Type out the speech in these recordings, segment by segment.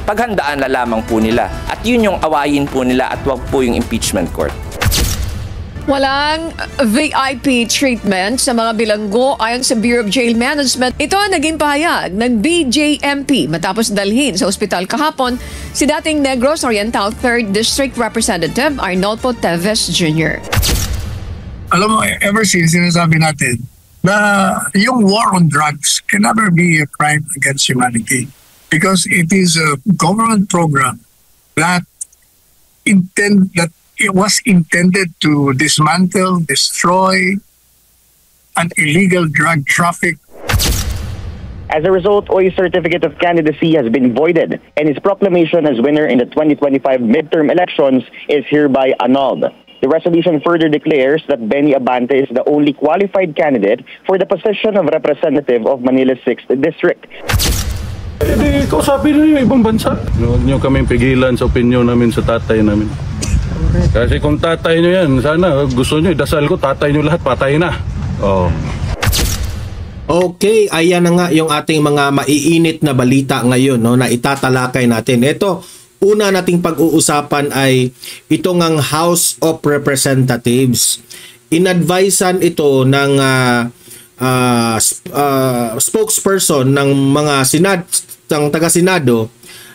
paghandaan na lamang po nila. At yun yung awayin po nila at wag po yung impeachment court. Walang VIP treatment sa mga bilanggo ayon sa Bureau of Jail Management. Ito ang naging pahayag ng BJMP matapos dalhin sa ospital kahapon si dating Negros Oriental 3rd District Representative Arnolfo Teves Jr. Alam mo, ever since sinasabi natin na yung war on drugs can never be a crime against humanity because it is a government program that it was intended to dismantle, destroy an illegal drug traffic. As a result, Oy's certificate of candidacy has been voided and his proclamation as winner in the 2025 midterm elections is hereby annulled. The resolution further declares that Benny Abante is the only qualified candidate for the position of representative of Manila's 6th District. Hindi, kausapin nyo yung ibang bansa. Huwag nyo kaming pigilan sa opinion namin sa tatay namin. Kasi kung tatay nyo yan, sana gusto nyo, dasal ko, tatay nyo lahat, patay na. Oh. Okay, ayan na nga yung ating mga maiinit na balita ngayon, no, na itatalakay natin. Ito, una nating pag-uusapan ay itong ang House of Representatives. Inadvisean ito ng spokesperson ng mga taga-Senado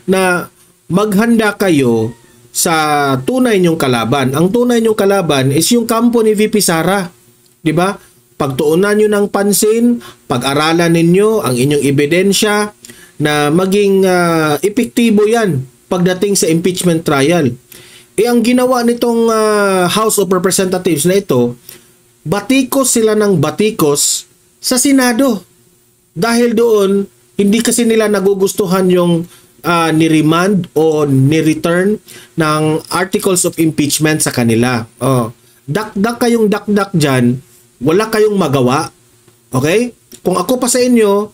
na maghanda kayo sa tunay niyong kalaban. Ang tunay niyong kalaban is yung kampo ni VP Sara. 'Di ba? Pagtuunan niyo ng pansin, pag-aralan ninyo ang inyong ebidensya na maging epektibo 'yan pagdating sa impeachment trial. Ang ginawa nitong House of Representatives na ito, batikos sila ng batikos sa Senado. Dahil doon, hindi kasi nila nagugustuhan yung ni-remand o ni-return ng articles of impeachment sa kanila. Dakdak kayong dakdak dyan, wala kayong magawa. Okay? Kung ako pa sa inyo,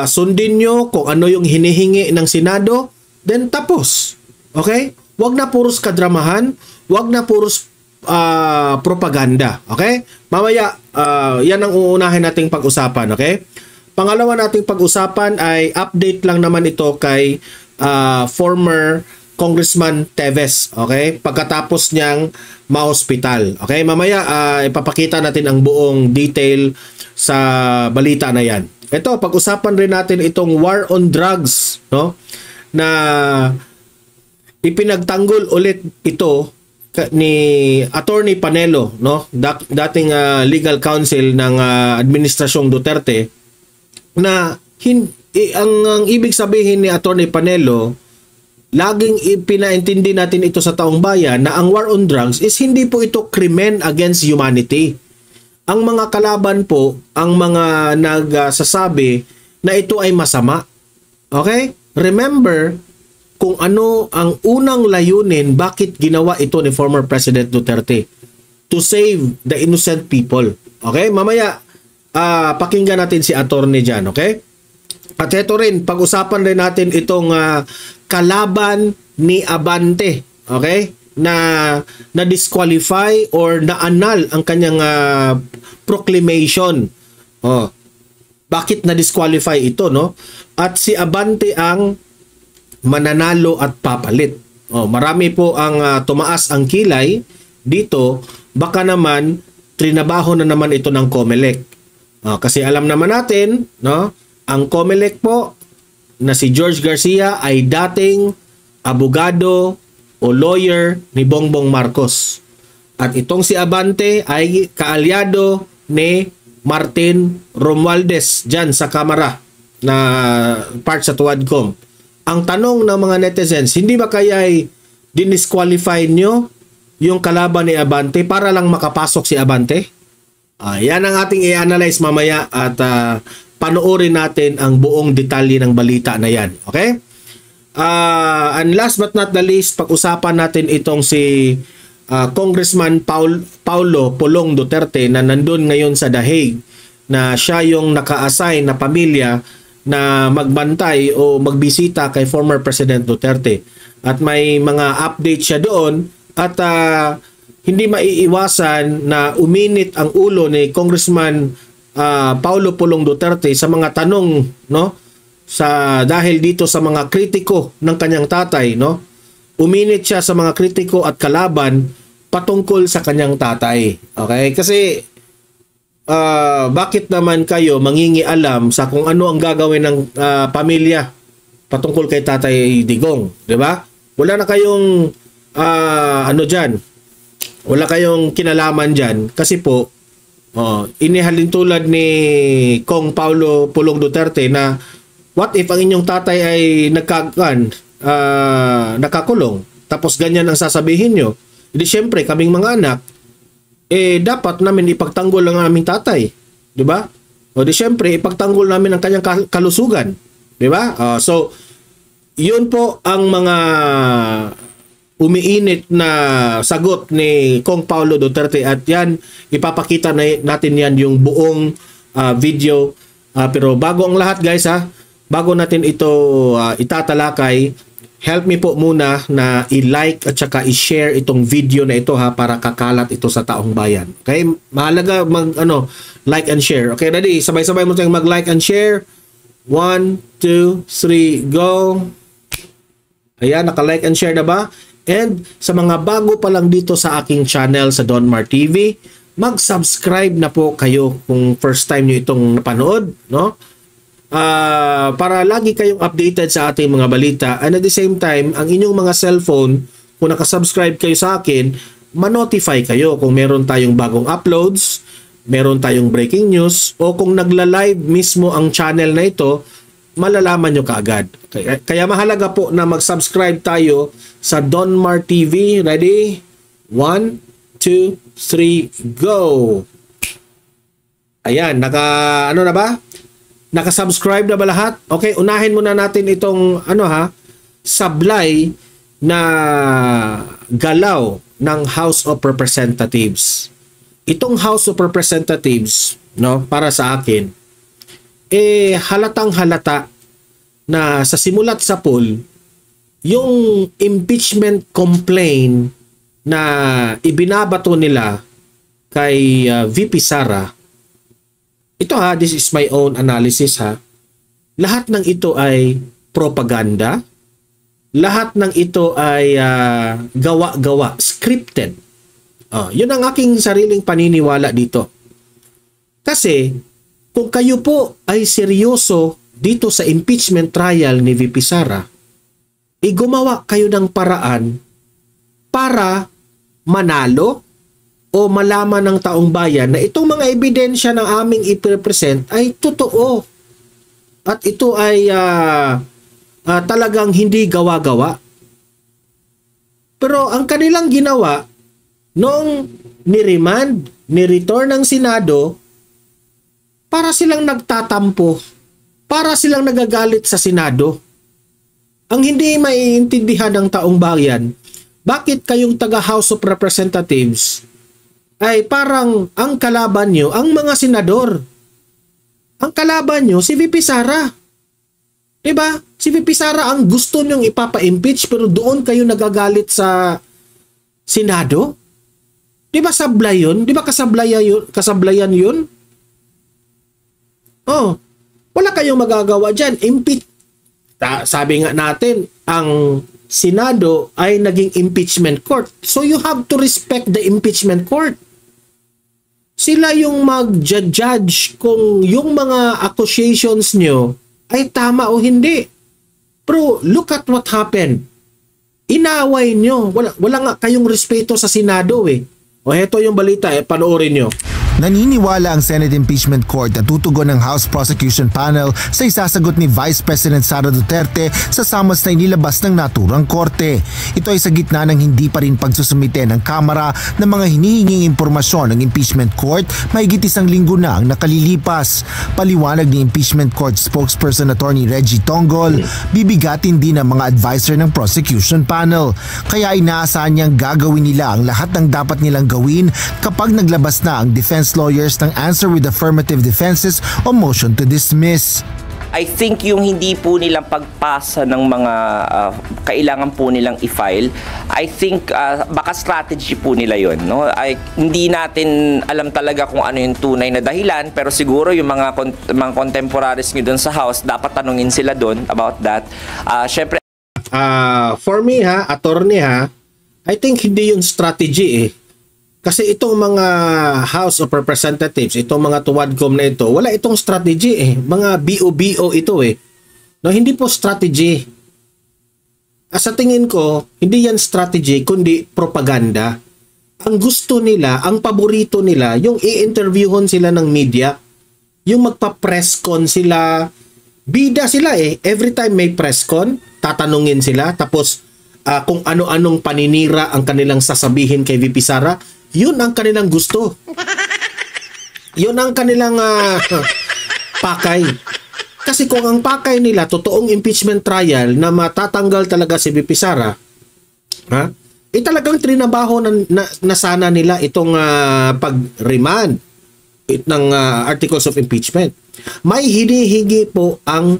sundin nyo kung ano yung hinihingi ng Senado, then tapos. Okay? Wag na puros kadramahan, wag na puros propaganda. Okay? Mamaya, yan ang uunahin nating pag-usapan. Okay? Pangalawa nating pag-usapan ay update lang naman ito kay former Congressman Teves, okay? Pagkatapos niyang ma-hospital. Okay? Mamaya ipapakita natin ang buong detail sa balita na 'yan. Ito, pag-usapan rin natin itong war on drugs, no? Na ipinagtanggol ulit ito ni Attorney Panelo, no? Dating legal counsel ng Administrasyong Duterte, na ang ibig sabihin ni Attorney Panelo, laging ipinaintindi natin ito sa taong bayan na ang war on drugs is hindi po ito krimen against humanity. Ang mga kalaban po, ang mga nagsasabi na ito ay masama. Okay? Remember kung ano ang unang layunin bakit ginawa ito ni former President Duterte. To save the innocent people. Okay? Mamaya, pakinggan natin si attorney dyan, okay? At ito rin, pag-usapan rin natin itong kalaban ni Abante, okay? Na disqualify or na-annul ang kanyang proclamation. Bakit na-disqualify ito, no? At si Abante ang mananalo at papalit. Marami po ang tumaas ang kilay dito, baka naman trinabaho na naman ito ng COMELEC. Kasi alam naman natin, no, ang COMELEC po na si George Garcia ay dating abogado o lawyer ni Bongbong Marcos. At itong si Abante ay kaalyado ni Martin Romualdez dyan sa Kamara na part sa Tuadcom. Ang tanong ng mga netizens, hindi ba kaya ay dinisqualify nyo yung kalaban ni Abante para lang makapasok si Abante? Yan ang ating i-analyze mamaya at panoorin natin ang buong detalye ng balita na yan. Okay? And last but not the least, pag-usapan natin itong si Congressman Paulo Pulong Duterte na nandun ngayon sa The Hague, na siya yung naka-assign na pamilya na magbantay o magbisita kay former President Duterte. At may mga update siya doon at hindi maiiwasan na uminit ang ulo ni Congressman Paulo Pulong Duterte sa mga tanong, no, dahil dito sa mga kritiko ng kanyang tatay, no? Uminit siya sa mga kritiko at kalaban patungkol sa kanyang tatay. Okay? Kasi bakit naman kayo mangingialam sa kung ano ang gagawin ng pamilya patungkol kay Tatay Digong, 'di ba? Wala na kayong diyan. Wala kayong kinalaman diyan kasi po inihalin tulad ni Kong Paulo Pulong Duterte na what if ang inyong tatay ay nakakulong tapos ganyan ang sasabihin nyo. Hindi syempre kaming mga anak dapat namin ipagtanggol ang aming tatay, 'di ba? O di syempre ipagtanggol namin ang kanyang kalusugan, 'di ba? So yun po ang mga umiinit na sagot ni Kong Paulo Duterte at yan ipapakita natin yan yung buong video. Pero bago ang lahat guys bago natin ito itatalakay, help me po muna na i-like at saka i-share itong video na ito para kakalat ito sa taong bayan. Okay? Mahalaga like and share. Okay, ready? Sabay-sabay mo tayong mag-like and share. 1, 2, 3, go. Ayan, naka-like and share na ba? And sa mga bago pa lang dito sa aking channel sa Don Mar TV, mag-subscribe na po kayo kung first time nyo itong napanood, no? Para lagi kayong updated sa ating mga balita, and at the same time ang inyong mga cellphone, kung nakasubscribe kayo sa akin, ma-notify kayo kung meron tayong bagong uploads, meron tayong breaking news, o kung nagla-live mismo ang channel na ito, malalaman nyo kaagad. Kaya mahalaga po na mag-subscribe tayo sa Don Mar TV. Ready? 1, 2, 3, go! Ayan, na ba? Naka-subscribe na ba lahat? Okay, unahin muna natin itong sablay na galaw ng House of Representatives. Itong House of Representatives, no, para sa akin, halatang halata na sa simulat sa poll, yung impeachment complaint na ibinabato nila kay VP Sara. Ito this is my own analysis Lahat ng ito ay propaganda. Lahat ng ito ay gawa-gawa, scripted. Yun ang aking sariling paniniwala dito. Kasi kung kayo po ay seryoso dito sa impeachment trial ni VP Sara, gumawa kayo ng paraan para manalo o malaman ng taong bayan na itong mga ebidensya ng aming i-present ay totoo at ito ay talagang hindi gawa-gawa. Pero ang kanilang ginawa noong ni-remand, ni-return ng Senado, para silang nagtatampo, para silang nagagalit sa Senado. Ang hindi maiintindihan ng taong bayan, bakit kayong taga House of Representatives ay parang ang kalaban nyo, ang mga senador. Ang kalaban nyo, si VP Sara. Diba? Si VP Sara ang gusto nyong ipapa-impeach pero doon kayo nagagalit sa Senado? Diba sablay yun? Diba kasablayan yun? Wala kayong magagawa dyan. Sabi nga natin, ang Senado ay naging impeachment court. So you have to respect the impeachment court. Sila yung mag-judge kung yung mga accusations nyo ay tama o hindi. Pero look at what happened. Inaway nyo. Wala nga kayong respeto sa Senado O heto yung balita, panoorin nyo. Naniniwala ang Senate Impeachment Court na tutugon ng House Prosecution Panel sa isasagot ni Vice President Sara Duterte sa summons na inilabas ng naturang korte. Ito ay sa gitna ng hindi pa rin pagsusumite ng Kamara ng mga hinihinging impormasyon ng Impeachment Court mahigit isang linggo na ang nakalilipas. Paliwanag ni Impeachment Court spokesperson Attorney Reggie Tongol, bibigatin din ang mga advisor ng Prosecution Panel. Kaya inaasahan niyang gagawin nila ang lahat ng dapat nilang gawin kapag naglabas na ang defense lawyers ng answer with affirmative defenses o motion to dismiss. I think yung hindi po nilang pagpasa ng mga kailangan po nilang i-file, I think baka strategy po nila yun. No? Hindi natin alam talaga kung ano yung tunay na dahilan, pero siguro yung mga contemporaries nyo doon sa House, dapat tanungin sila doon about that. Syempre, for me attorney I think hindi yung strategy Kasi itong mga House of Representatives, itong mga tuwadcom na ito, wala itong strategy Mga BO-BO ito No, hindi po strategy. Sa tingin ko, hindi yan strategy, kundi propaganda. Ang gusto nila, ang paborito nila, yung i-interviewon sila ng media, yung magpa-press con sila, bida sila Every time may press con, tatanungin sila, tapos kung ano-anong paninira ang kanilang sasabihin kay VP Sara, yun ang kanilang gusto. Yun ang kanilang pakay. Kasi kung ang pakay nila, totoong impeachment trial na matatanggal talaga si VP Sara, talagang trinabaho na sana nila itong pag-remand ng articles of impeachment. May hinihigi po ang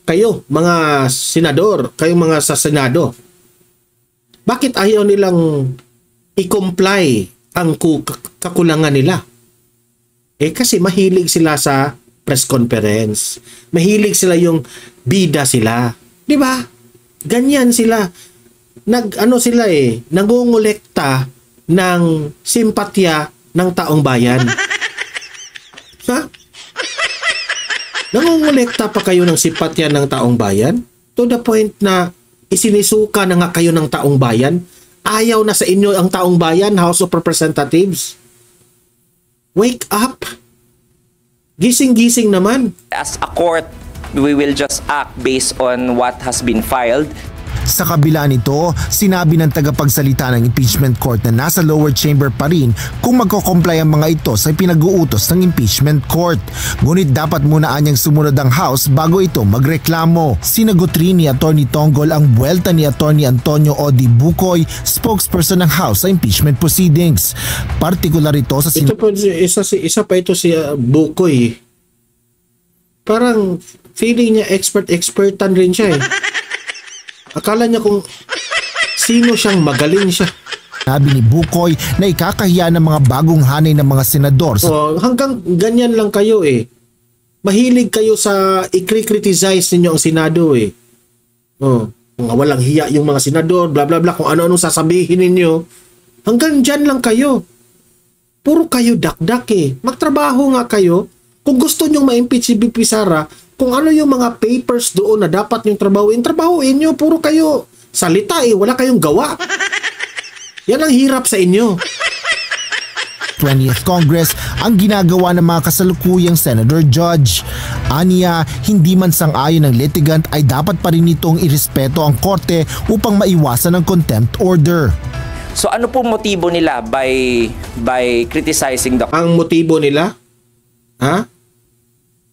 kayo, mga senador, kayong mga sa Senado. Bakit ayaw nilang i-comply ang kakulangan nila? Kasi mahilig sila sa press conference. Mahilig sila yung bida sila. Di ba? Ganyan sila. Sila nangongolekta ng simpatya ng taong bayan. Nangongolekta pa kayo ng simpatya ng taong bayan? To the point na isinisuka na nga kayo ng taong bayan? Ayaw na sa inyo ang taong bayan, House of Representatives. Wake up! Gising-gising naman. As a court, we will just act based on what has been filed. Sa kabila nito, sinabi ng tagapagsalita ng impeachment court na nasa lower chamber pa rin kung magko-comply ang mga ito sa pinag-uutos ng impeachment court. Ngunit dapat muna anyang sumunod ang House bago ito magreklamo. Sinagot rin ni Atty. Tonggol ang buwelta ni Atty. Antonio Odi Bukoy, spokesperson ng House sa impeachment proceedings. Partikular ito sa isa pa ito si Bukoy. Parang feeling niya expertan rin siya Akala niya kung sino siyang magaling siya. Sabi ni Bukoy na ikakahiya ng mga bagong hanay ng mga senador. Hanggang ganyan lang kayo Mahilig kayo sa i-criticize ninyo ang Senado mga walang hiya yung mga senador, bla bla bla, kung ano-anong sasabihin ninyo. Hanggang dyan lang kayo. Puro kayo dakdak Magtrabaho nga kayo. Kung gusto nyong ma-impeach si VP Sara, kung ano yung mga papers doon na dapat yung trabahuin nyo. Puro kayo salita wala kayong gawa. Yan ang hirap sa inyo. 20th Congress ang ginagawa ng mga kasalukuyang Senator Judge. Aniya, hindi man sang-ayon ng litigant ay dapat pa rin itong irespeto ang korte upang maiwasan ang contempt order. So ano pong motibo nila by criticizing the... Ang motibo nila?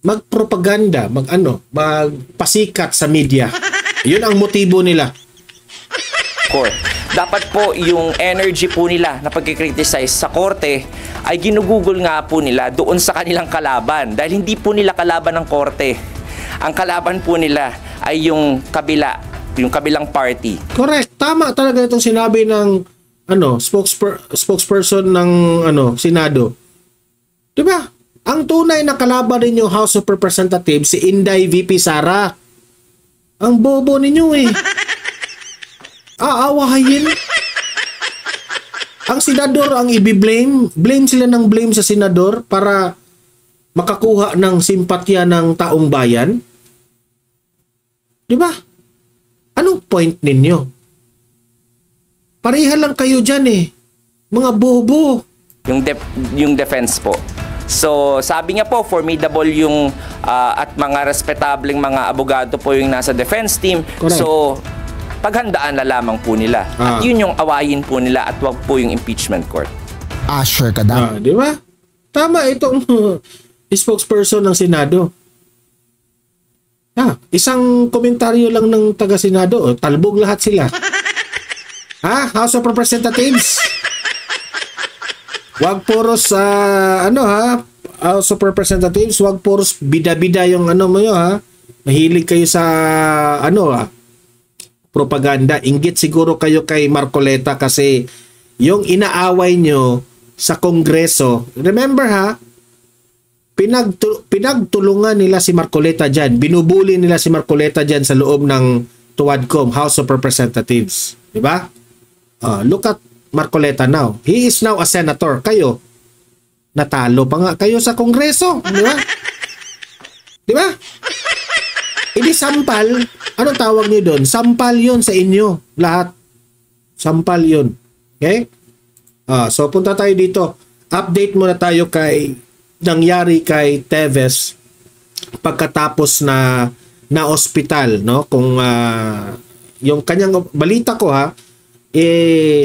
Magpropaganda, magpasikat sa media. Yun ang motibo nila. Court. Dapat po yung energy po nila na pagkikriticize sa korte ay ginugugol nga po nila doon sa kanilang kalaban. Dahil hindi po nila kalaban ng korte. Ang kalaban po nila ay yung kabilang party. Correct. Tama talaga itong sinabi ng spokesperson ng Senado. Diba? Ang tunay na kalaban ninyo House of Representatives, si Inday VP Sara. Ang bobo ninyo Aawahin. Ang senador ang i-blame. Blame sila ng blame sa senador para makakuha ng simpatya ng taong bayan. Diba? Anong point ninyo? Pareha lang kayo dyan Mga bobo. Yung defense po. So, sabi nga po, formidable yung at mga respetableng mga abogado po yung nasa defense team. Correct. So, paghandaan na lamang po nila. At yun yung awayin po nila at wag po yung impeachment court. Sure ka daw. Di ba? Tama itong spokesperson ng Senado. Isang komentaryo lang ng taga-Senado. Talbog lahat sila. House of Representatives. Wag poros House of Representatives, wag poros bida-bida yung Mahilig kayo sa propaganda. Inggit siguro kayo kay Marcoleta kasi yung inaaway nyo sa Kongreso. Remember ha, pinagtulungan nila si Marcoleta dyan. Binubuli nila si Marcoleta dyan sa loob ng Tuwadcom, House of Representatives. Diba? Look at Marcoleta now. He is now a senator. Kayo, natalo pa nga kayo sa Kongreso. Diba? Diba? Hindi sampal. Anong tawag niyo doon? Sampal yun sa inyo. Lahat. Sampal yun. Okay? So punta tayo dito. Update muna tayo kay nangyari kay Teves pagkatapos na ospital, no? Kung yung kanyang balita ko ha,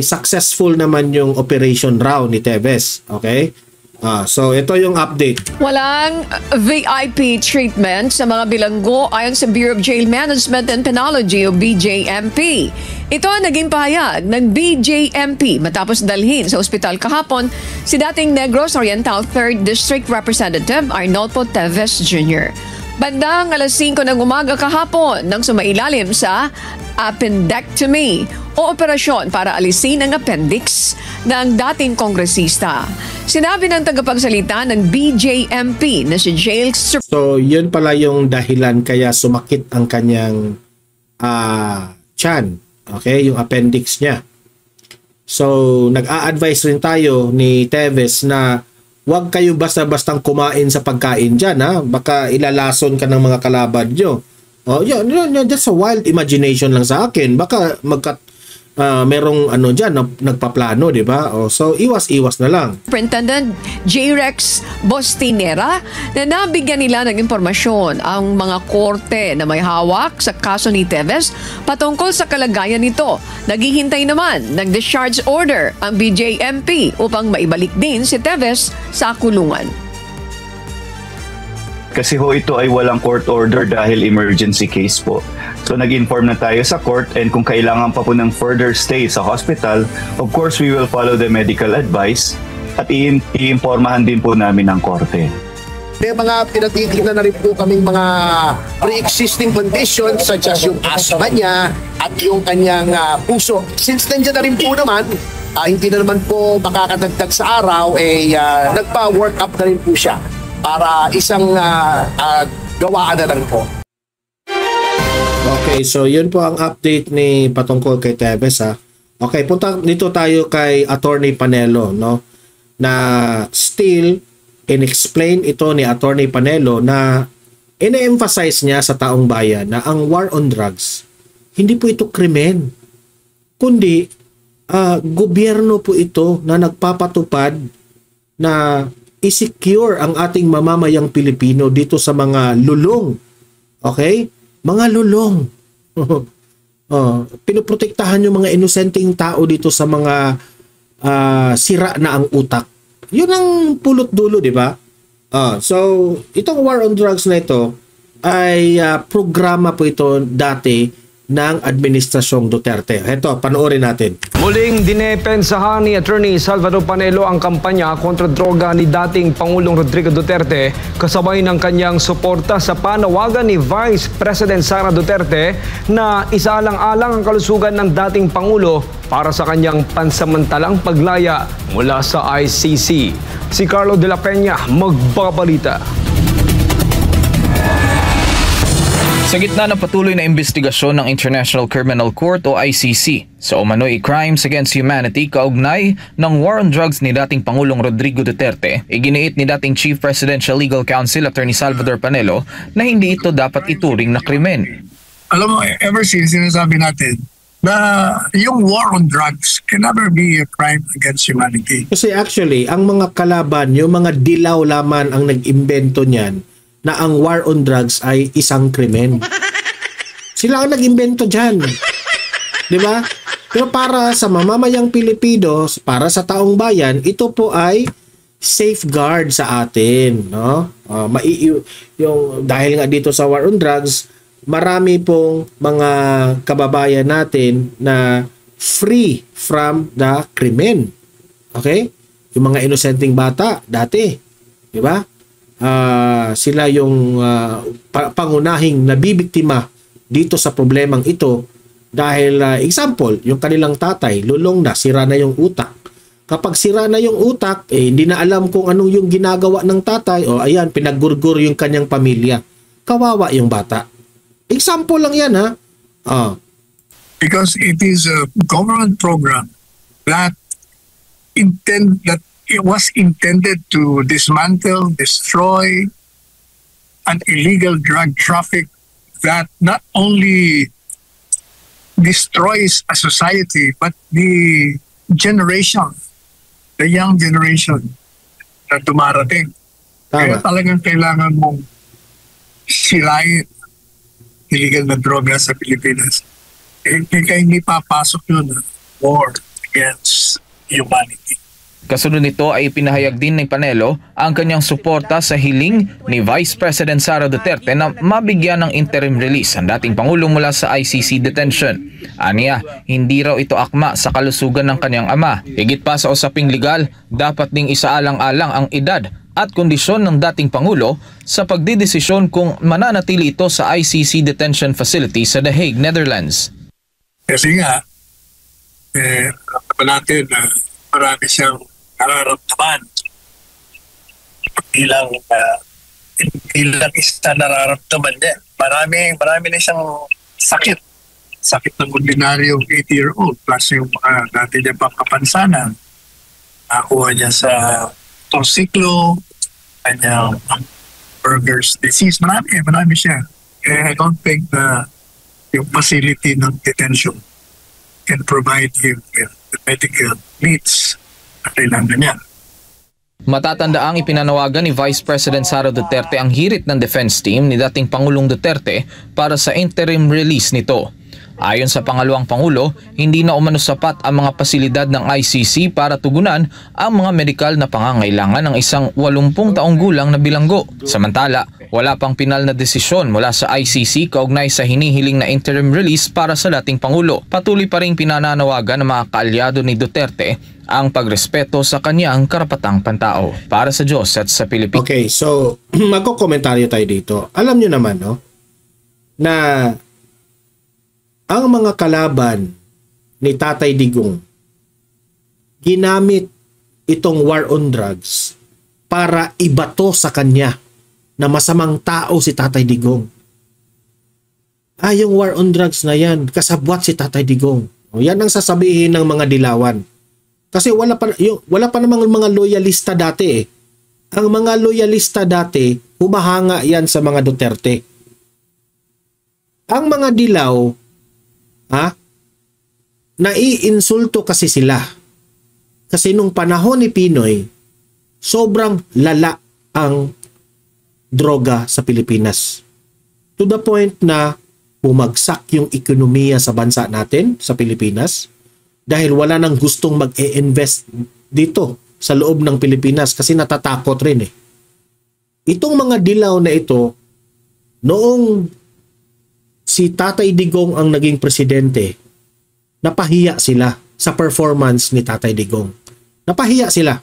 successful naman yung operation raw ni Teves. Okay? So ito yung update. Walang VIP treatment sa mga bilanggo ayon sa Bureau of Jail Management and Penology o BJMP. Ito ang naging pahayag ng BJMP matapos dalhin sa ospital kahapon si dating Negros Oriental 3rd District Representative Arnolfo Teves Jr. Bandang alas 5 ng umaga kahapon nang sumailalim sa appendectomy o operasyon para alisin ang appendix ng dating kongresista. Sinabi ng tagapagsalita ng BJMP na si Jail So, yun pala yung dahilan kaya sumakit ang kanyang tiyan. Okay? Yung appendix niya. So, nag-a-advise rin tayo ni Teves na huwag kayo basta-bastang kumain sa pagkain dyan, ha? Baka ilalason ka ng mga kalaban nyo. That's a wild imagination lang sa akin. Baka merong dyan na nagpaplano, di ba? So, iwas-iwas na lang. Superintendent J-Rex Bostinera na nabigyan nila ng impormasyon ang mga korte na may hawak sa kaso ni Teves patungkol sa kalagayan nito. Naghihintay naman ng discharge order ang BJMP upang maibalik din si Teves sa kulungan. Kasi ito ay walang court order dahil emergency case po. So nag-inform na tayo sa court and kung kailangan pa po ng further stay sa hospital, of course we will follow the medical advice at iimpormahan din po namin ng korte. May mga pinatitignan na rin po kaming mga pre-existing conditions such as yung asthma niya at yung kanyang puso. Since nandiyan na rin po naman, hindi na naman po makakadagdag sa araw, nagpa-work up na rin po siya para isang gawaan na lang po. Okay, so yun po ang update ni patungkol kay Teves ha. Okay, punta dito tayo kay Attorney Panelo, no? Na still in-explain ito ni Attorney Panelo na ine-emphasize niya sa taong bayan na ang war on drugs hindi po ito krimen, kundi gobyerno po ito na nagpapatupad na i-secure ang ating mamamayang Pilipino dito sa mga lulong. Okay? Mga lulong. Pinoprotektahan yung mga inosenteng tao dito sa mga sira na ang utak. Yun ang pulot dulo, di ba? So, itong war on drugs na ito ay programa po ito dati ng Administrasyong Duterte. Ito, panoorin natin. Muling dinepensahan ni Attorney Salvador Panelo ang kampanya kontra droga ni dating Pangulong Rodrigo Duterte kasabay ng kanyang suporta sa panawagan ni Vice President Sara Duterte na isaalang-alang ang kalusugan ng dating Pangulo para sa kanyang pansamantalang paglaya mula sa ICC. Si Carlo de la Peña magbabalita. Sa gitna ng patuloy na investigasyon ng International Criminal Court o ICC sa umano'y crimes against humanity kaugnay ng war on drugs ni dating Pangulong Rodrigo Duterte, iginiit ni dating Chief Presidential Legal Counsel Attorney Salvador Panelo na hindi ito dapat ituring na krimen. Alam mo, ever since sinasabi natin na yung war on drugs can never be a crime against humanity. Kasi actually, ang mga kalaban, yung mga dilaw laman ang nag-imbento niyan na ang war on drugs ay isang krimen. Sila ang nag-imbento dyan. Di ba? Pero para sa mamamayang Pilipino, para sa taong bayan, ito po ay safeguard sa atin. No? Dahil nga dito sa war on drugs, marami pong mga kababayan natin na free from the krimen. Okay? Yung mga inosenteng bata, dati. Di ba? sila yung pangunahing nabibiktima dito sa problemang ito dahil example, yung kanilang tatay, lulong na, sira na yung utak. Kapag sira na yung utak, hindi na alam kung anong yung ginagawa ng tatay, o ayan, pinaggurgur yung kanyang pamilya. Kawawa yung bata. Example lang yan, ha? Because it is a government program that it was intended to dismantle, destroy an illegal drug traffic that not only destroys a society, but the young generation na dumarating. Kaya talagang kailangan mong silayin illegal na droga sa Pilipinas. Kaya hindi papasok yun na war against humanity. Kasunod nito ay pinahayag din ni Panelo ang kanyang suporta sa hiling ni Vice President Sara Duterte na mabigyan ng interim release ang dating Pangulo mula sa ICC detention. Aniya, hindi raw ito akma sa kalusugan ng kanyang ama. Higit pa sa usaping legal, dapat ding isaalang-alang ang edad at kondisyon ng dating Pangulo sa pagdidesisyon kung mananatili ito sa ICC detention facility sa The Hague, Netherlands. Kasi nga, alam natin na marami siyang nararamdaman. Hindi lang isa nararamdaman niya. Marami na siyang sakit. Sakit ng ordinaryong 80-year-old plus yung mga dati niya pang kapansanan. Nakuha niya sa torsiklo, kanyang Berger's disease. Marami siya. I don't think na yung facility ng detention can provide him with the medical needs na kailangan niya. Matatandaang ipinanawagan ni Vice President Sara Duterte ang hirit ng defense team ni dating Pangulong Duterte para sa interim release nito. Ayon sa pangalawang Pangulo, hindi na umano sapat ang mga pasilidad ng ICC para tugunan ang mga medikal na pangangailangan ng isang 80 taong gulang na bilanggo. Samantala, wala pang pinal na desisyon mula sa ICC kaugnay sa hinihiling na interim release para sa dating Pangulo. Patuloy pa rin pinananawagan ng mga kaalyado ni Duterte ang pagrespeto sa kanyang karapatang pantao. Para sa Diyos at sa Pilipinas. Okay, so magko-komentaryo tayo dito. Alam nyo naman, no, na ang mga kalaban ni Tatay Digong ginamit itong war on drugs para ibato sa kanya na masamang tao si Tatay Digong. Yung war on drugs na yan, kasabwat si Tatay Digong. Yan ang sasabihin ng mga dilawan. Kasi wala pa namang mga loyalista dati eh. Ang mga loyalista dati, humahanga yan sa mga Duterte. Ang mga dilaw, naiinsulto kasi sila. Kasi nung panahon ni Pinoy, sobrang lala ang droga sa Pilipinas. To the point na bumagsak yung ekonomiya sa bansa natin, sa Pilipinas, dahil wala nang gustong mag-e-invest dito sa loob ng Pilipinas kasi natatakot rin eh. Itong mga dilaw na ito, noong si Tatay Digong ang naging presidente, napahiya sila sa performance ni Tatay Digong. Napahiya sila.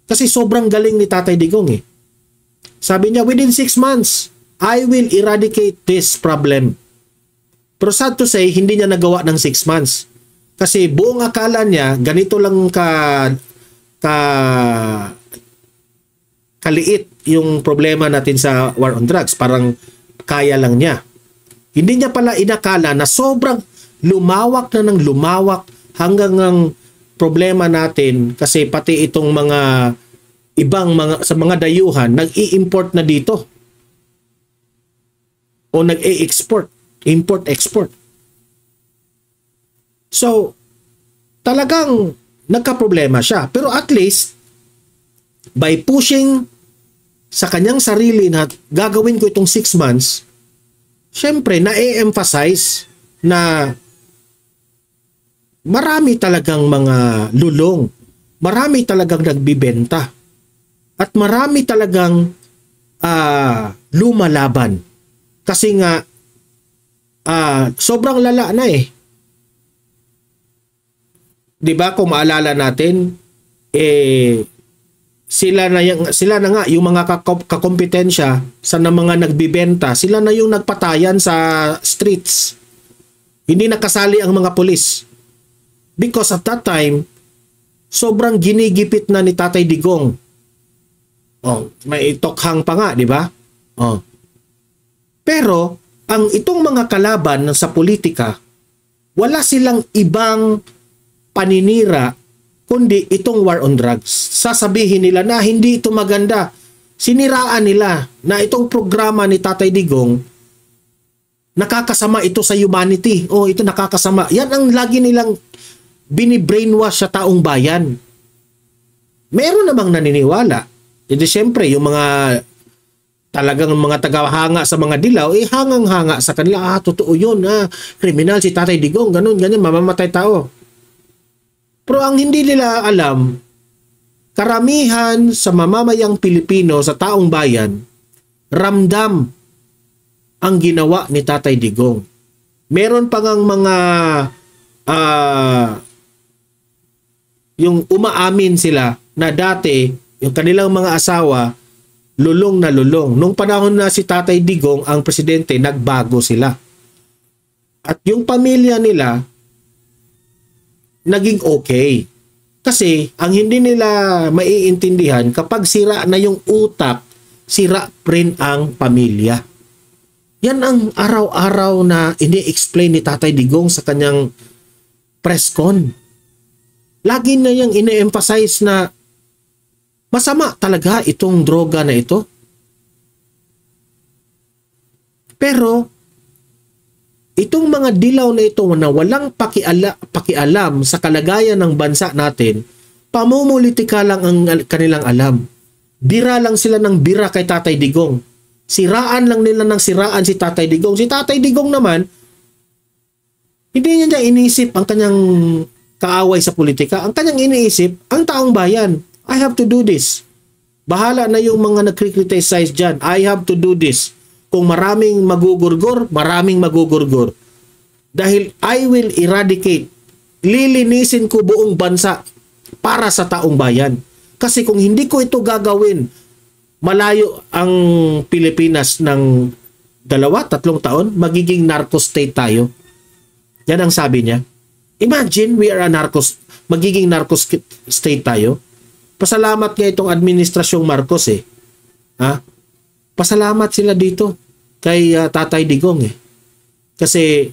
Kasi sobrang galing ni Tatay Digong eh. Sabi niya, within 6 months, I will eradicate this problem. Pero sad to say, hindi niya nagawa ng 6 months. Kasi buong akala niya, ganito lang kaliit yung problema natin sa war on drugs. Parang kaya lang niya. Hindi niya pala inakala na sobrang lumawak na ng lumawak hanggang ang problema natin kasi pati itong mga ibang sa mga dayuhan nag-i-import na dito o nag-i-export, import-export. So, talagang nagka-problema siya. Pero at least, by pushing sa kanyang sarili na gagawin ko itong 6 months, syempre, na-emphasize na marami talagang mga lulong, marami talagang nagbibenta, at marami talagang lumalaban. Kasi nga, sobrang lala na eh. Diba kung maalala natin, sila na nga yung mga kakompetensya sa mga nagbibenta, sila na yung nagpatayan sa streets. Hindi nakasali ang mga pulis. Because at that time, sobrang ginigipit na ni Tatay Digong. May tokhang pa nga, di ba? Pero, ang itong mga kalaban sa politika, wala silang ibang paninira kundi itong war on drugs. Sasabihin nila na hindi ito maganda. Siniraan nila na itong programa ni Tatay Digong, nakakasama ito sa humanity. Ito nakakasama. Yan ang lagi nilang bini-brainwash sa taong bayan. Meron namang naniniwala. Hindi siyempre, yung mga talagang mga tagahanga sa mga dilaw, hangang-hanga sa kanila. Totoo yun. Kriminal si Tatay Digong. Ganun, ganyan, mamamatay tao. Pero ang hindi nila alam, karamihan sa mamamayang Pilipino, sa taong bayan, ramdam ang ginawa ni Tatay Digong. Meron pa ngang mga yung umaamin sila na dati yung kanilang mga asawa lulong na lulong. Nung panahon na si Tatay Digong ang presidente, nagbago sila. At yung pamilya nila naging okay. Kasi ang hindi nila maiintindihan, kapag sira na yung utak, sira rin ang pamilya. Yan ang araw-araw na ini-explain ni Tatay Digong sa kanyang press con. Lagi na yung ine-emphasize na masama talaga itong droga na ito. Pero itong mga dilaw na ito na walang pakialam sa kalagayan ng bansa natin, pamumulitika lang ang kanilang alam. Bira lang sila ng bira kay Tatay Digong. Siraan lang nila ng siraan si Tatay Digong. Si Tatay Digong naman, hindi niya iniisip ang kanyang kaaway sa politika. Ang kanyang iniisip, ang taong bayan. I have to do this. Bahala na yung mga nagkriticize dyan. I have to do this. Kung maraming magugurgur, maraming magugurgur. Dahil I will eradicate. Lilinisin ko buong bansa para sa taong bayan. Kasi kung hindi ko ito gagawin, malayo ang Pilipinas ng 2-3 taon, magiging narco state tayo. Yan ang sabi niya. Imagine we are a magiging narco state tayo. Pasalamat nga itong administrasyong Marcos Pasalamat sila dito kay Tatay Digong Kasi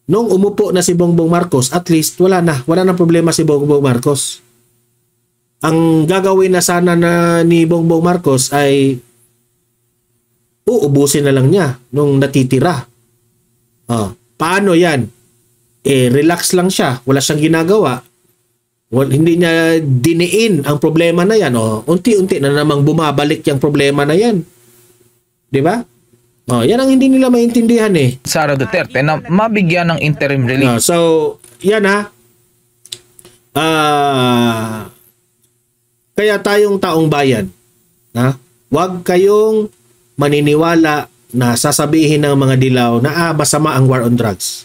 nung umupo na si Bongbong Marcos, at least wala na problema si Bongbong Marcos. Ang gagawin na sana na ni Bongbong Marcos ay uubusin na lang niya nung natitira. Paano yan? Relax lang siya. Wala siyang ginagawa. Hindi niya diniin ang problema na yan. Unti-unti na namang bumabalik yung problema na yan. Di ba? Yan ang hindi nila maintindihan Sara Duterte na mabigyan ng interim relief. So, yan kaya tayong taong bayan, huwag kayong maniniwala na sasabihin ng mga dilaw na masama ang war on drugs.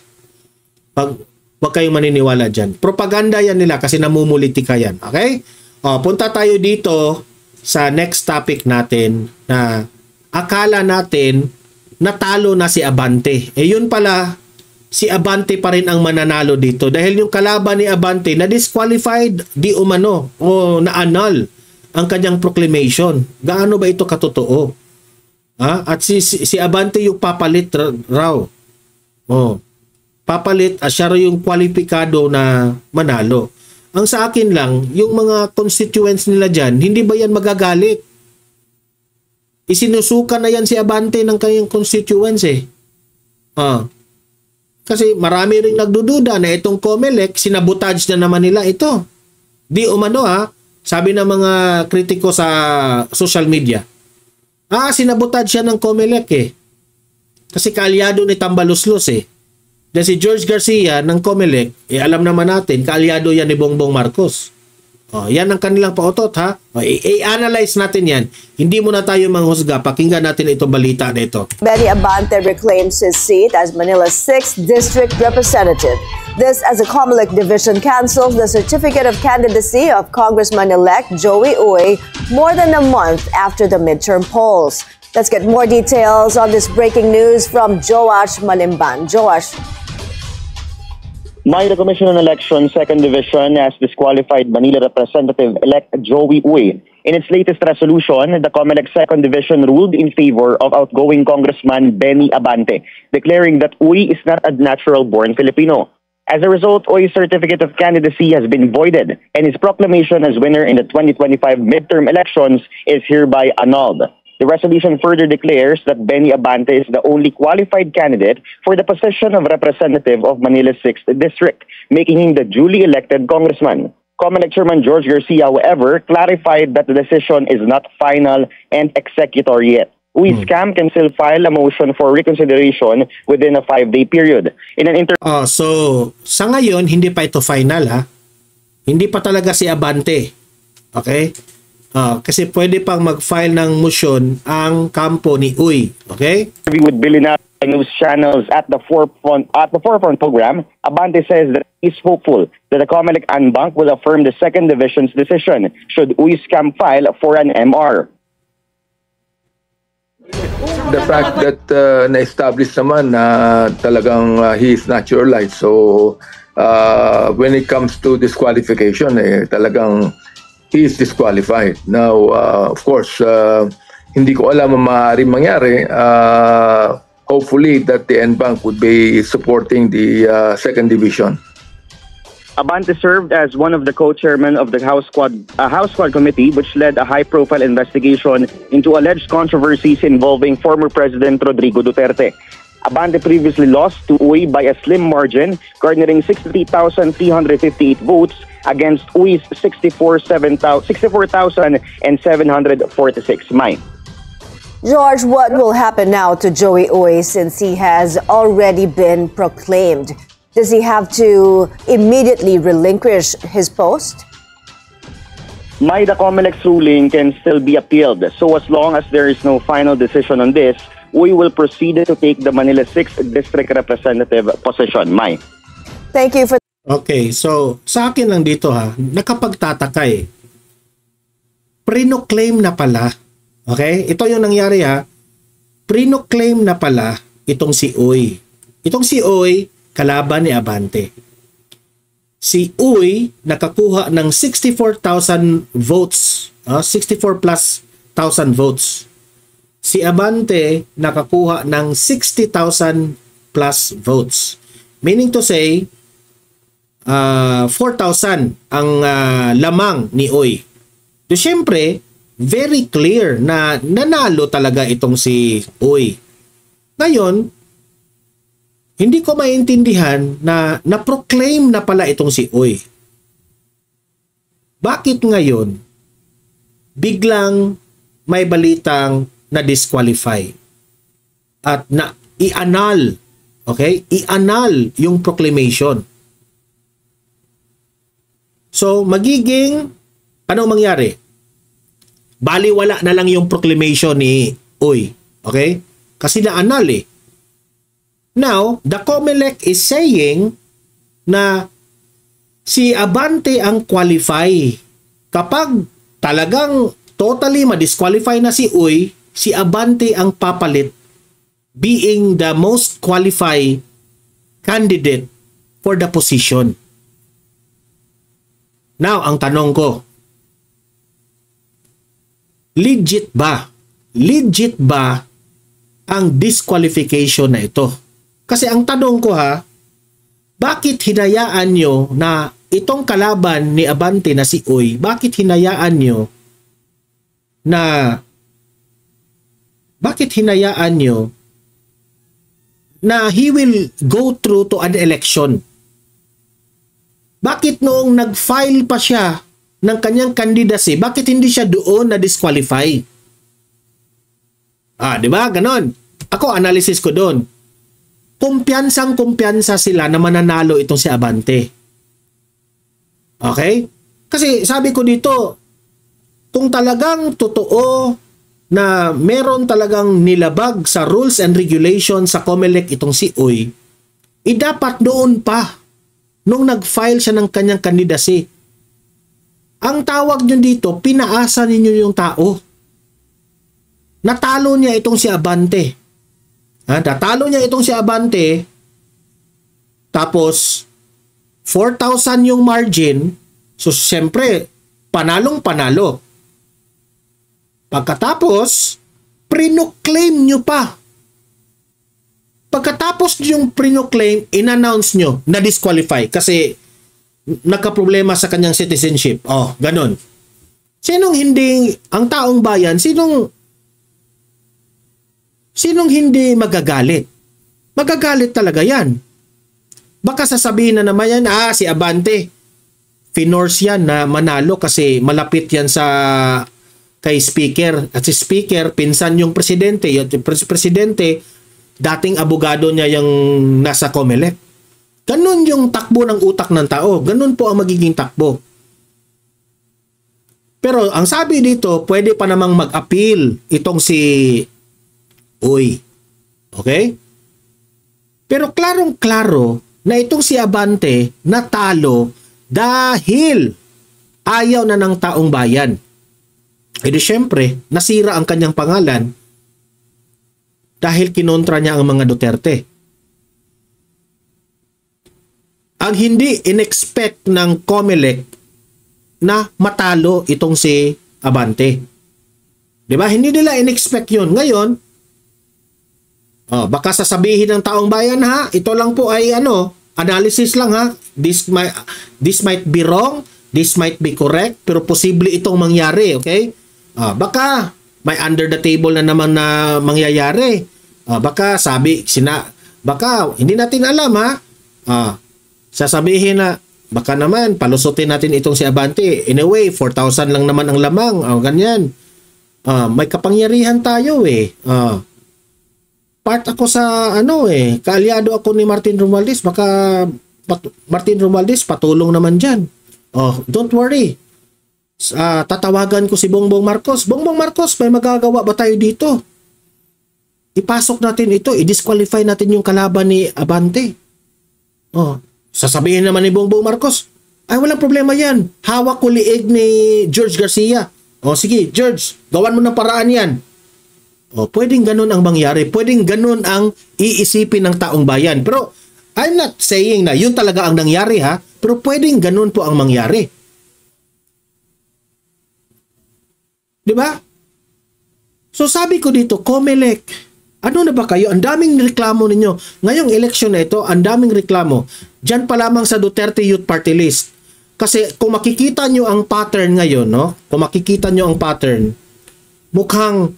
Huwag kayong maniniwala dyan. Propaganda yan nila kasi namumulitika yan. Okay? Punta tayo dito sa next topic natin na akala natin natalo na si Abante. Yun pala, si Abante pa rin ang mananalo dito dahil yung kalaban ni Abante na disqualified di umano o na-annul ang kanyang proclamation. Gaano ba ito katotoo? At si Abante yung papalit raw. Papalit at siya yung kwalipikado na manalo. Ang sa akin lang, yung mga constituents nila dyan, hindi ba yan magagalit? Isinusuka na yan si Abante ng kanyang constituents Kasi marami rin nagdududa na itong COMELEC, sinabotage na naman nila ito. Di umano sabi ng mga kritiko sa social media. Sinabotage siya ng COMELEC Kasi kaalyado ni Tambaluslos Dahil si George Garcia ng COMELEC, alam naman natin, kaalyado yan ni Bongbong Marcos. Yan ang kanilang pautot, ha? I-analyze natin yan. Hindi muna tayo manghusga. Pakinggan natin itong balita na ito. Benny Abante reclaims his seat as Manila's 6th District Representative. This as a Comelec division cancels the certificate of candidacy of Congressman-elect Joey Uy more than a month after the midterm polls. Let's get more details on this breaking news from Joash Malimban. Joash. The Commission on Elections 2nd Division has disqualified Manila Representative-elect Joey Uy. In its latest resolution, the COMELEC 2nd Division ruled in favor of outgoing Congressman Benny Abante, declaring that Uy is not a natural-born Filipino. As a result, Uy's certificate of candidacy has been voided, and his proclamation as winner in the 2025 midterm elections is hereby annulled. The resolution further declares that Benny Abante is the only qualified candidate for the position of representative of Manila's 6th District, making him the duly elected congressman. COMELEC Chairman George Garcia, however, clarified that the decision is not final and executory yet. Uy's camp can still file a motion for reconsideration within a 5-day period. In an So, sa ngayon, hindi pa ito final, ha? Hindi pa talaga si Abante. Okay? Kasi pwede pang mag-file ng motion ang kampo ni Uy. Okay? With Billionaire News channels at the forefront program, Abante says that he's hopeful that the COMELEC en banc will affirm the 2nd Division's decision should Uy's camp file for an MR. The fact that na-establish naman na talagang he is naturalized. So, when it comes to disqualification, talagang he is disqualified. Now, of course, hindi ko alam ang maaaring mangyari. Hopefully that the en banc would be supporting the 2nd Division. Abante served as one of the co-chairmen of the House Squad Committee, which led a high-profile investigation into alleged controversies involving former President Rodrigo Duterte. Abante previously lost to Uy by a slim margin, garnering 63,358 votes against Uy's 64,746. George, what will happen now to Joey Uy since he has already been proclaimed? Does he have to immediately relinquish his post? The COMELEC's ruling can still be appealed. So as long as there is no final decision on this, we will proceed to take the Manila 6th District Representative position. Thank you for... Okay, so sa akin lang dito ha, nakapagtataka eh. Pre-claim na pala. Okay? Ito yung nangyari ha. Pre-claim na pala itong si Uy. Itong si Uy, kalaban ni Abante. Si Uy nakakuha ng 64,000 votes. 64 plus 1,000 votes. Si Abante nakakuha ng 60,000 plus votes. Meaning to say, 4,000 ang lamang ni Uy. So, syempre, very clear na nanalo talaga itong si Uy. Ngayon, hindi ko maintindihan na na-proclaim na pala itong si Uy. Bakit ngayon biglang may balitang na-disqualify at na i-annul, okay? I-annul yung proclamation. So, magiging, anong mangyari? Baliwala na lang yung proclamation ni Uy. Okay? Kasi na-annul eh. Now, the COMELEC is saying na si Abante ang qualify. Kapag talagang totally ma-disqualify na si Uy, si Abante ang papalit being the most qualified candidate for the position. Now, ang tanong ko, legit ba? Legit ba ang disqualification na ito? Kasi ang tanong ko ha, bakit hinayaan nyo na itong kalaban ni Abante na si Uy, bakit hinayaan nyo na he will go through to an election? Bakit noong nag-file pa siya ng kanyang candidacy, bakit hindi siya doon na disqualify? Di ba? Ganon. Ako, analysis ko doon. Kumpiyansang-kumpiyansa sila na mananalo itong si Abante. Okay? Kasi sabi ko dito, kung talagang totoo na meron talagang nilabag sa rules and regulations sa COMELEC itong si Uy, dapat noon pa, nung nag-file siya ng kanyang candidacy. Ang tawag nyo dito, pinaasa ninyo yung tao. Natalo niya itong si Abante. Natalo niya itong si Abante, tapos 4,000 yung margin, so siyempre, panalong-panalo. Pagkatapos, pre-claim nyo pa. Pagkatapos yung pre-claim, in-announce nyo na disqualify kasi nagka-problema sa kanyang citizenship. Oh, ganun. Sinong hindi, ang taong bayan, sinong hindi magagalit? Magagalit talaga yan. Baka sasabihin na naman yan, si Abante, finorce yan na manalo kasi malapit yan sa kay speaker. At si speaker, pinsan yung presidente. Yung presidente, dating abogado niya yung nasa COMELEC. Ganun yung takbo ng utak ng tao. Ganun po ang magiging takbo. Pero ang sabi dito, pwede pa namang mag-appeal itong si Uy. Okay? Pero klarong-klaro na itong si Abante natalo dahil ayaw na ng taong bayan. E di syempre, nasira ang kanyang pangalan dahil kinontra niya ang mga Duterte. Ang hindi in-expect ng COMELEC na matalo itong si Abante. Diba? Hindi nila in-expect yun. Ngayon, baka sasabihin ng taong bayan, ito lang po ay analysis lang This might be wrong, this might be correct, pero posible itong mangyari, okay? Baka may under the table na naman na mangyayari. Baka baka hindi natin alam sasabihin na baka naman palusutin natin itong si Abante. Anyway, 4,000 lang naman ang lamang. Ganyan. May kapangyarihan tayo part ako sa kaalyado ako ni Martin Romualdez. Baka Martin Romualdez patulong naman dyan. Don't worry. Tatawagan ko si Bongbong Marcos. Bongbong Marcos, may magagawa ba tayo dito? Ipasok natin ito, i-disqualify natin yung kalaban ni Abante. Sasabihin naman ni Bongbong Marcos, ay walang problema yan. Hawak ko liig ni George Garcia. Sige, George, gawan mo ng paraan yan. Pwedeng ganun ang mangyari. Pwedeng ganun ang iisipin ng taong bayan. Pero I'm not saying na yun talaga ang nangyari pero pwedeng ganun po ang mangyari. Diba? So sabi ko dito, COMELEC, ano na ba kayo? Ang daming reklamo ninyo. Ngayong election na ito, ang daming reklamo. Diyan pa lamang sa Duterte Youth Party List. Kasi kung makikita nyo ang pattern ngayon, kung makikita nyo ang pattern, mukhang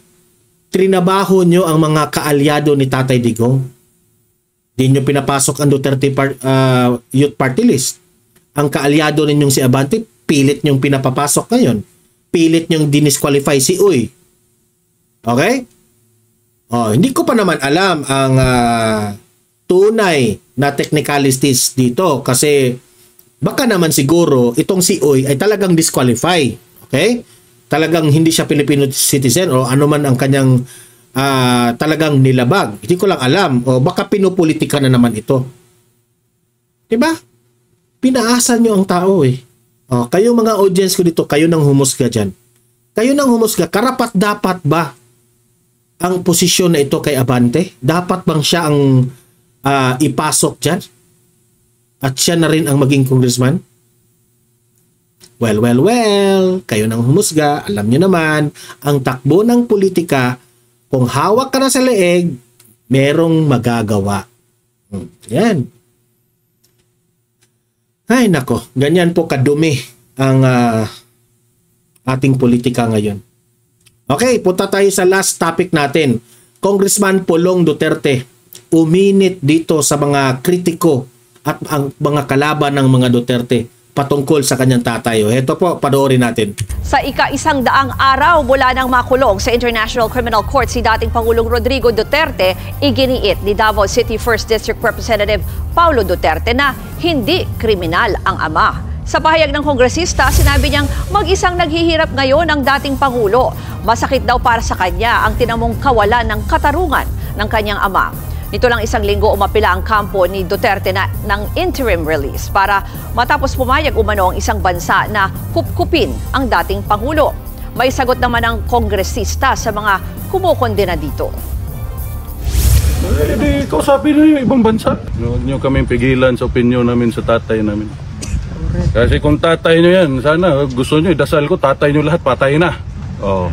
trinabaho nyo ang mga kaalyado ni Tatay Digong. Di nyo pinapasok ang Duterte Youth Party List. Ang kaalyado ninyong si Abante, pilit nyong pinapapasok ngayon. Pilit nyong dinisqualify si Uy. Okay? Hindi ko pa naman alam ang tunay na technicalities dito kasi baka naman siguro itong si Uy ay talagang disqualify. Okay? Talagang hindi siya Filipino citizen o ano man ang kanyang talagang nilabag. Hindi ko lang alam. O baka pinupolitika na naman ito. Diba? Pinaasan nyo ang tao kayo mga audience ko dito, kayo nang humusga dyan. Kayo nang humusga, karapat-dapat ba ang posisyon na ito kay Abante? Dapat bang siya ang ipasok dyan? At siya na rin ang maging congressman? Well, kayo nang humusga, alam nyo naman, ang takbo ng politika, kung hawak ka na sa leeg, merong magagawa. Yan. Ay nako, ganyan po kadumi ang ating politika ngayon. Okay, punta tayo sa last topic natin. Congressman Pulong Duterte uminit dito sa mga kritiko at ang mga kalaban ng mga Duterte patungkol sa kanyang tatay. Ito po, panoorin natin. Sa ika-100 araw mula nang makulong sa International Criminal Court si dating Pangulong Rodrigo Duterte, iginiit ni Davao City 1st District Representative Paulo Duterte na hindi kriminal ang ama. Sa pahayag ng kongresista, sinabi niyang mag-isang naghihirap ngayon ang dating Pangulo. Masakit daw para sa kanya ang tinamong kawalan ng katarungan ng kanyang ama. Nito lang isang linggo umapila ang kampo ni Duterte ng interim release para matapos pumayag umano ang isang bansa na kupkupin ang dating Pangulo. May sagot naman ang kongresista sa mga kumukondena dito. Di kausapin nyo yung ibang bansa. Huwag nyo kaming pigilan sa opinion namin sa tatay namin. Kasi kung tatay nyo yan, sana gusto nyo, dasal ko, tatay nyo lahat, patay na. Oh.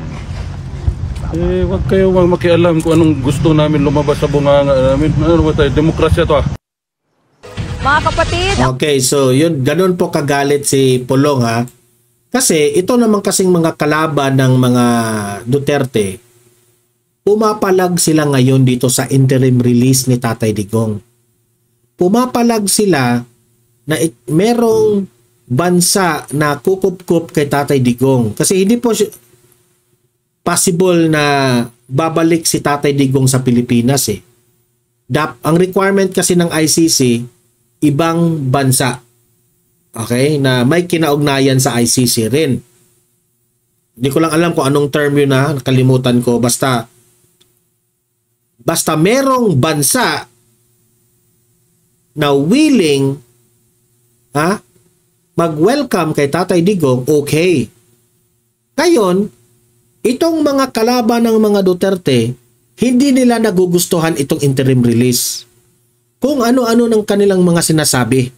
Huwag kayo makialam kung anong gusto namin lumabas sa bunganga namin. Ano ba tayo? Demokrasya to Mga kapatid. Okay, so yun, ganun po kagalit si Pulong ha. Kasi ito naman kasing mga kalaban ng mga Duterte, pumapalag sila ngayon dito sa interim release ni Tatay Digong. Pumapalag sila na merong bansa na kukup-kup kay Tatay Digong. Kasi hindi po possible na babalik si Tatay Digong sa Pilipinas eh. Ang requirement kasi ng ICC, ibang bansa. Okay? Na may kinaugnayan sa ICC rin. Hindi ko lang alam kung anong term yun na, nakalimutan ko. Basta merong bansa na willing mag-welcome kay Tatay Digong, okay. Ngayon, itong mga kalaban ng mga Duterte, hindi nila nagugustuhan itong interim release. Kung ano-ano ng kanilang mga sinasabi.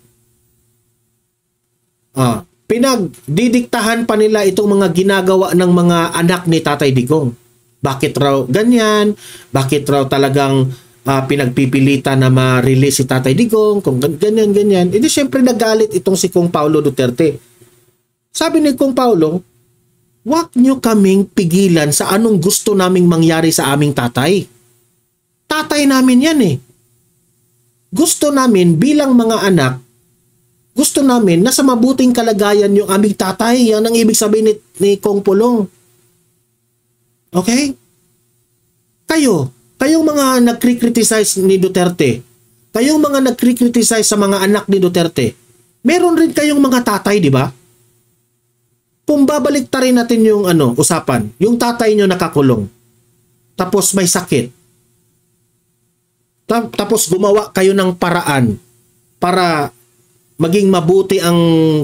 Pinagdidiktahan pa nila itong mga ginagawa ng mga anak ni Tatay Digong. Bakit raw ganyan? Bakit raw talagang pinagpipilitan na ma-release si Tatay Digong? Kung ganyan. Hindi syempre nagalit itong si Kong Paulo Duterte. Sabi ni Kong Paulo, wag nyo kaming pigilan sa anong gusto naming mangyari sa aming tatay. Tatay namin yan eh. Gusto namin bilang mga anak, gusto namin nasa mabuting kalagayan yung aming tatay. Yan ang ibig sabihin ni Kong Pulong. Okay? Kayong mga nagkri-criticize ni Duterte, kayong mga nagkri-criticize sa mga anak ni Duterte, meron rin kayong mga tatay, di ba? Kung babalik ta rin natin yung usapan, yung tatay nyo nakakulong, tapos may sakit, tapos gumawa kayo ng paraan para maging mabuti ang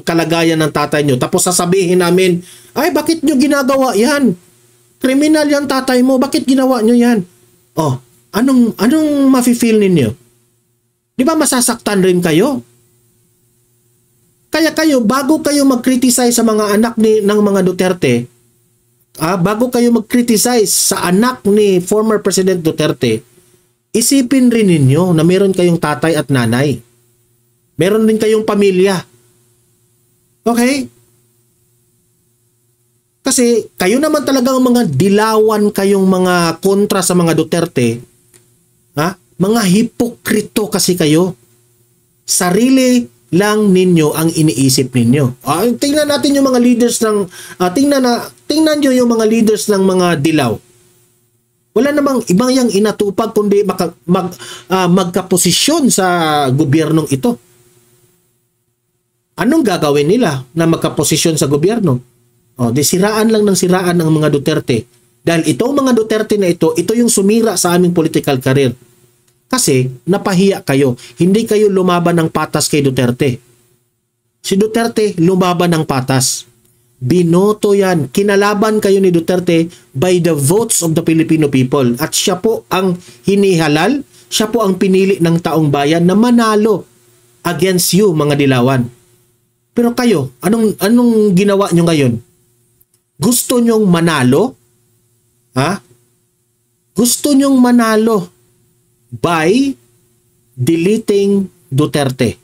kalagayan ng tatay nyo, tapos sasabihin namin, ay bakit nyo ginagawa yan? Kriminal yan tatay mo, bakit ginawa nyo yan? Oh, anong mafe-feel ninyo? Di ba masasaktan rin kayo? Kaya kayo, bago kayo mag-criticize sa mga anak ng mga Duterte, bago kayo mag-criticize sa anak ni former President Duterte, isipin rin ninyo na meron kayong tatay at nanay. Meron din kayong pamilya. Okay? Kasi kayo naman talagang mga dilawan kayong mga kontra sa mga Duterte. Mga hipokrito kasi kayo. Sarili lang ninyo ang iniisip ninyo. Tingnan natin yung mga leaders ng tingnan niyo yung mga leaders ng mga dilaw. Wala namang ibang yang inatupag kundi magkaposisyon sa gobyernong ito. Anong gagawin nila na magkaposisyon sa gobyerno? Siraan lang ng siraan ng mga Duterte. Dahil itong mga Duterte na ito yung sumira sa aming political career. Kasi napahiya kayo. Hindi kayo lumaban ng patas kay Duterte. Si Duterte lumaban ng patas. Binoto yan. Kinalaban kayo ni Duterte by the votes of the Filipino people. At siya po ang hinihalal, siya po ang pinili ng taong bayan na manalo against you, mga dilawan. Pero kayo, anong ginawa nyo ngayon? Gusto nyong manalo? Gusto nyong manalo by deleting Duterte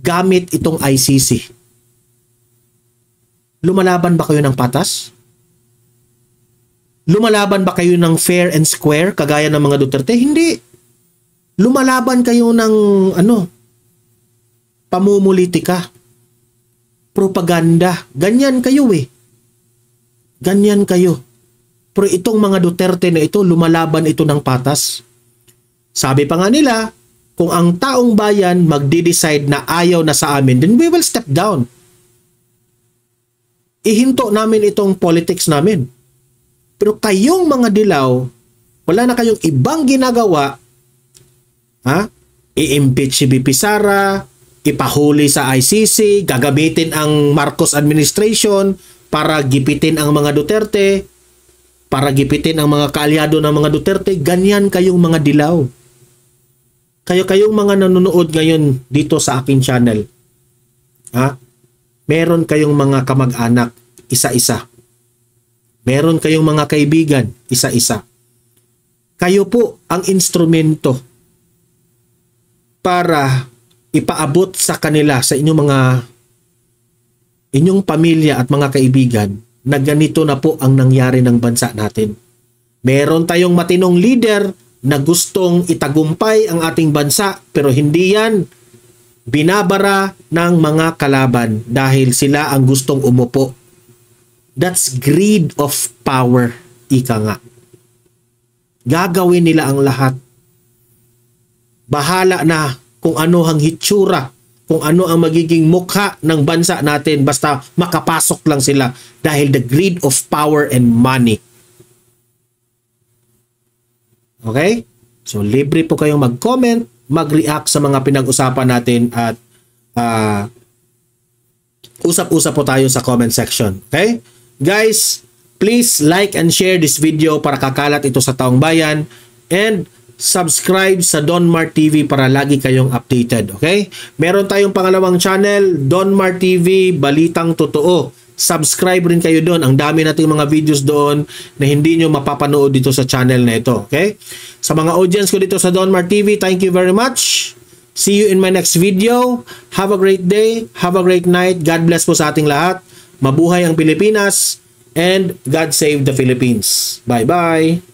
gamit itong ICC. Lumalaban ba kayo ng patas? Lumalaban ba kayo ng fair and square kagaya ng mga Duterte? Hindi. Lumalaban kayo ng pamumulitika, propaganda. Ganyan kayo eh. Ganyan kayo. Pero itong mga Duterte na ito, lumalaban ito ng patas. Sabi pa nga nila, kung ang taong bayan magde-decide na ayaw na sa amin, then we will step down. ihinto namin itong politics namin. Pero kayong mga dilaw, wala na kayong ibang ginagawa, ha? I-impeach si BP Sara, ipahuli sa ICC, gagamitin ang Marcos administration para gipitin ang mga Duterte, para gipitin ang mga kaalyado ng mga Duterte. Ganyan kayong mga dilaw. Kayong mga nanonood ngayon dito sa aking channel, ha? Meron kayong mga kamag-anak, isa-isa. Meron kayong mga kaibigan, isa-isa. Kayo po ang instrumento para ipaabot sa kanila, sa inyong pamilya at mga kaibigan, na ganito na po ang nangyari ng bansa natin. Meron tayong matinong leader na gustong itagumpay ang ating bansa, pero hindi yan binabara ng mga kalaban dahil sila ang gustong umupo. That's greed of power, ika nga. Gagawin nila ang lahat. Bahala na kung ano ang hitsura, kung ano ang magiging mukha ng bansa natin, basta makapasok lang sila dahil the greed of power and money. Okay? So, libre po kayong mag-comment, mag-react sa mga pinag-usapan natin at usap-usap po tayo sa comment section. Okay? Guys, please like and share this video para kakalat ito sa taong bayan, and subscribe sa Donmar TV para lagi kayong updated. Okay? Meron tayong pangalawang channel, Donmar TV, Balitang Totoo. Subscribe rin kayo doon. Ang dami nating mga videos doon na hindi nyo mapapanood dito sa channel na ito. Okay? Sa mga audience ko dito sa Donmar TV, thank you very much. See you in my next video. Have a great day. Have a great night. God bless po sa ating lahat. Mabuhay ang Pilipinas, and God save the Philippines. Bye-bye.